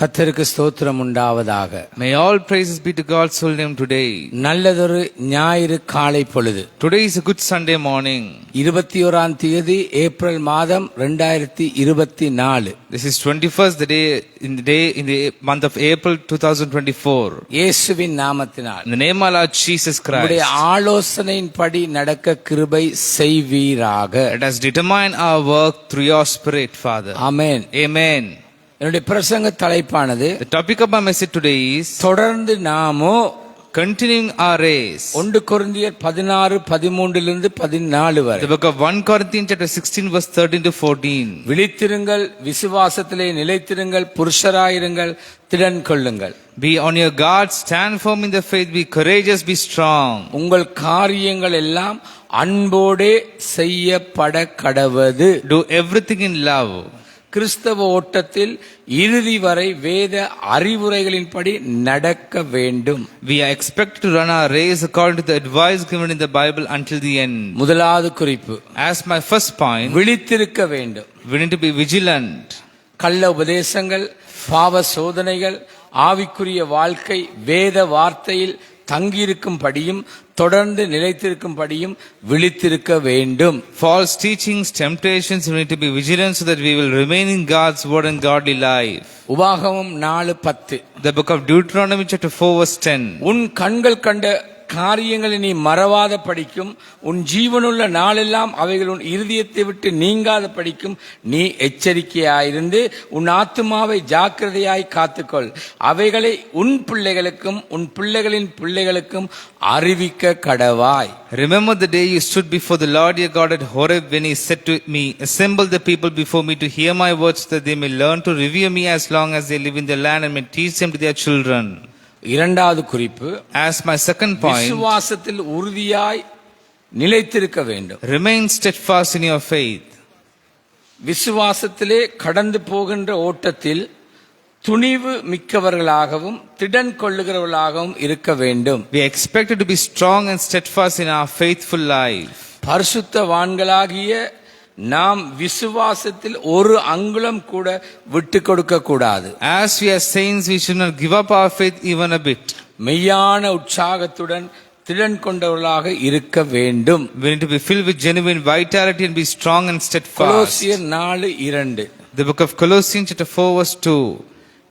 கர்த்தருக்கு ஸ்தோத்திரம் உண்டாவதாக. May all praises be to God's holy name today. நல்லதொரு ஞாயிறு காலை பொழுது. Today is a good Sunday morning. 21ஆம் தேதி ஏப்ரல் மாதம் 2024. This is 21st in the month of April 2024. இயேசுவின் நாமத்தினால் In the name of Lord Jesus Christ. உம்முடைய ஆலோசனையின்படி நடக்க கிருபை செய்வீராக. Let us determine our work through your spirit, Father. Amen. Amen. என்னுடைய பிரசங்க தலைப்பானது, The topic of my message today is தொடர்ந்து நாமோ continuing our race. 1 கொரிந்தியர் 16:13 14 வரை. The book of 1 Corinthians chapter 16 verse 13 to 14. விழித்திருங்கள், விசுவாசத்திலே நிலைத்திருங்கள், புருஷராயிருங்கள், திடன் கொள்ளுங்கள். Be on your guard, stand firm in the faith, be courageous, be strong. உங்கள் காரியங்கள் எல்லாம் அன்போடே செய்யப்பட கடவது. Do everything in love. கிறிஸ்தவ ஓட்டத்தில் இறுதி வரை வேத அறிவுரைகளின்படி நடக்க வேண்டும். We are expected to run our race according to the advice given in the Bible until the end. முதலாவது குறிப்பு, As my first point, விழித்திருக்க வேண்டும். we need to be vigilant. கள்ள உபதேசங்கள், பாவ சோதனைகள், ஆவிக்குரிய வாழ்க்கை வேத வார்த்தையில் தங்கியிருக்கும்படியும் தொடர்ந்து நிலைத்திருக்கும்படியும் விழித்திருக்க வேண்டும். False teachings, temptations, we need to be vigilant so that we will remain in God's word and godly life. உபாகமம் 4:10. The book of Deuteronomy chapter 4 verse 10. உன் கண்கள் கண்ட காரியங்களை நீ மறவாத படிக்கும், உன் ஜீவனுள்ள நாளெல்லாம் அவைகள் உன் இருதயத்தை விட்டு நீங்காத படிக்கும் நீ எச்சரிக்கையாயிருந்து உன் ஆத்துமாவை ஜாக்கிரதையாய் காத்துக்கொள், அவைகளை உன் பிள்ளைகளுக்கும் உன் பிள்ளைகளின் பிள்ளைகளுக்கும் அறிவிக்க கடவாய். Remember the day you stood before the Lord your God at Horeb, when he said to me, assemble the people before me to hear my words, that they may learn to revere me as long as they live in the land, and may teach them to their children. இரண்டாவது குறிப்பு, As my second point, விசுவாசத்தில் உறுதியாய் நிலைத்திருக்க வேண்டும். remain steadfast in your faith. விசுவாசத்திலே கடந்து போகின்ற ஓட்டத்தில் துணிவு மிக்கவர்களாகவும் திடன் கொள்ளுகிறவர்களாகவும் இருக்க வேண்டும். We are expected to be strong and steadfast in our faithful life. பரிசுத்தவான்களாகிய நாம் விசுவாசத்தில் ஒரு அங்குலம் கூட விட்டு கொடுக்க கூடாது. As we are saints, we should not give up our faith even a bit. மெய்யான உற்சாகத்துடன் திடன் கொண்டவர்களாக இருக்க வேண்டும். We need to be filled with genuine vitality and be strong and steadfast. கொலோசியர் 4:2. The book of Colossians chapter 4 verse 2.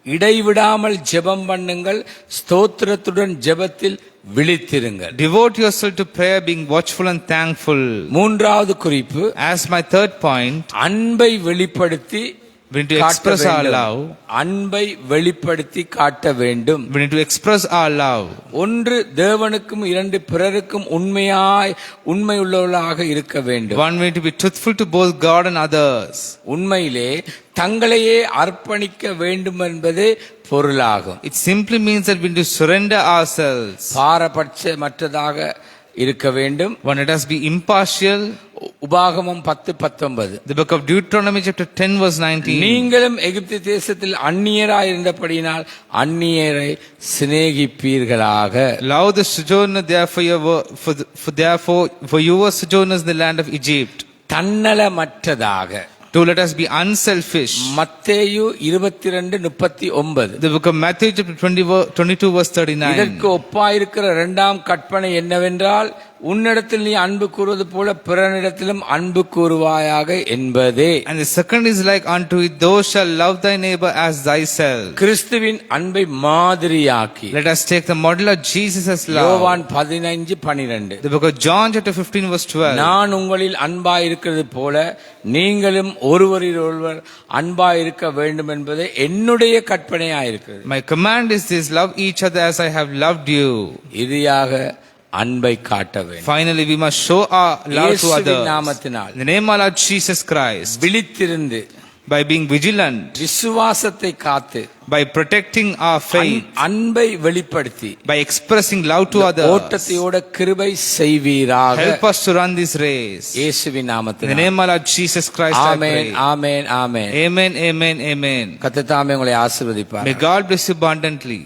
இடைவிடாமல் ஜெபம் பண்ணுங்கள், ஸ்தோத்திரத்துடன் ஜெபத்தில் விழித்திருங்கள். Devote yourself to prayer, being watchful and thankful. மூன்றாவது குறிப்பு, As my third point, அன்பை வெளிப்படுத்தி we need to express our love. அன்பை வெளிப்படுத்தி காட்ட வேண்டும். We need to express our love. ஒன்று தேவனுக்கும், இரண்டு பிறருக்கும் உண்மை உள்ளவர்களாக இருக்க வேண்டும். One, we need to be truthful to both God and others. உண்மையிலே தங்களையே அர்ப்பணிக்க வேண்டும் என்பதே பொருளாகும். It simply means that we need to surrender ourselves. பாரபட்சமற்றதாக இருக்க வேண்டும். One, let us be impartial. உபாகமம் 10:19. The book of Deuteronomy chapter 10 verse 19. நீங்களும் எகிப்து தேசத்தில் அந்நியராய் இருந்தபடியினால் அந்நியரை சிநேகிப்பீர்களாக. Love the sojourner, for you were sojourners in the land of Egypt. தன்னலமற்றதாக. To let us be unselfish. மத்தேயு 22:39. The book of Matthew chapter 22 verse 39. இதற்கு ஒப்பாயிருக்கிற இரண்டாம் கற்பனை என்னவென்றால், உன்னிடத்தில் நீ அன்பு கூறுவது போல பிறனிடத்திலும் அன்பு கூறுவாயாக என்பதே. And the second is like unto it, thou shalt love thy neighbor as thyself. கிறிஸ்துவின் அன்பை மாதிரியாக்கி. Let us take the model of Jesus' love. யோவான் 15:12. The book of John chapter 15 verse 12. நான் உங்களில் அன்பாய் இருக்கிறது போல நீங்களும் ஒருவரில் ஒருவர் அன்பாய் இருக்க வேண்டும் என்பது என்னுடைய கற்பனையாயிருக்கிறது. My command is this, love each other as I have loved you. இறுதியாக அன்பை காட்ட வேண்டும். Finally, we must show our love to others. நாமத்தினால், In the name of Lord Jesus Christ, விழித்திருந்து, by being vigilant, விசுவாசத்தை காத்து, by protecting our faith, அன்பை வெளிப்படுத்தி, by expressing love to others, ஓட்டத்தையோட கிருபை செய்வீராக. help us to run this race. இயேசுவின் In the நாமத்தினால். name of Lord Jesus Christ, I amen, pray. Amen, amen. Amen, amen, amen. கர்த்தர் தாமே உங்களை ஆசீர்வதிப்பார். May God bless you abundantly.